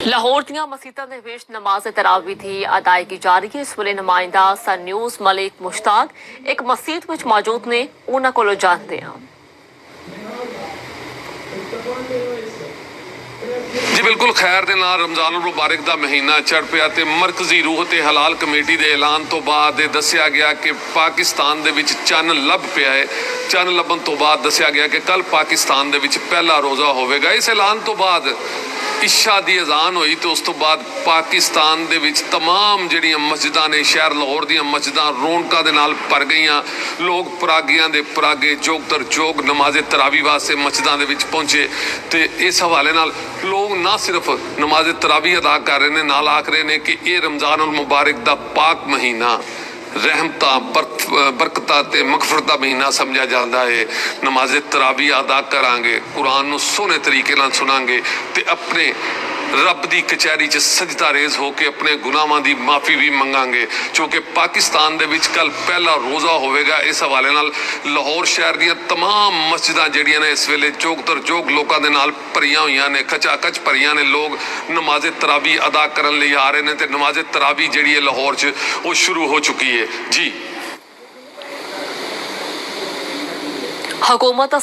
ਲਾਹੌਰ ਦੀਆਂ ਮਸਜਿਦਾਂ ਦੇ ਵਿੱਚ ਨਮਾਜ਼ ਤਰਾਵੀ ਦੀ ਅਦਾਇਗੀ ਜਾਰੀ ਹੈ। ਇਸ ਵੇਲੇ ਨੁਮਾਇੰਦਾ ਸਨ ਨਿਊਜ਼ ਮਲਿਕ ਮੁਸ਼ਤਾਕ ਇੱਕ ਮਸਜਿਦ ਵਿੱਚ ਮੌਜੂਦ ਨੇ, ਉਹਨਾਂ ਕੋਲੋਂ ਜਾਣਦੇ ਹਾਂ। जी बिल्कुल खैर दे नाल रमजान उल मुबारक दा महीना चढ़ पिया ते मरकजी रूह ते हलाल कमेटी दे ऐलान तो बाद दस्सिया गया कि पाकिस्तान दे विच चन्न लभ पिया है। चन्न लभन तो बाद दस्सिया गया कि कल पाकिस्तान दे विच पहला रोज़ा होवेगा। इस ऐलान तो बाद इशा दी अजान हुई तो उस तो बाद पाकिस्तान दे विच तमाम जिहड़ियां मस्जिदां ने, शहर लाहौर दीयां मस्जिदां रौनकां दे नाल भर गईयां। लोग परागियां दे परागे चौक दर चौक नमाज़े तरावी वास्ते मस्जिदां दे विच पहुंचे ते इस हवाले नाल लोग ना सिर्फ नमाज़े तरावी अदा कर रहे हैं, नाल आख रहे हैं कि यह रमजान उल मुबारक दा पाक महीना रहमतां बरकतां ते मगफरत दा महीना समझा जाता है। नमाज़े तरावी अदा करांगे, कुरान नूं सोहने तरीके नाल सुनांगे ते अपने रब दी कचहरी च सजदा रेज़ होके अपने गुनाहां दी माफ़ी भी मंगांगे। क्योंकि पाकिस्तान दे विच कल पहला रोज़ा होवेगा। इस हवाले नाल लाहौर शहर दीयां तमाम मस्जिदां जिहड़ियां ने इस वेले चौक दर चौक लोकां दे नाल भरियां होईयां ने, खचाखच भरियां ने। लोग नमाज़े तरावी अदा करन लई आ रहे ने ते नमाज़े तरावी जिहड़ी है लाहौर च वो शुरू हो चुकी है जी। हुकूमत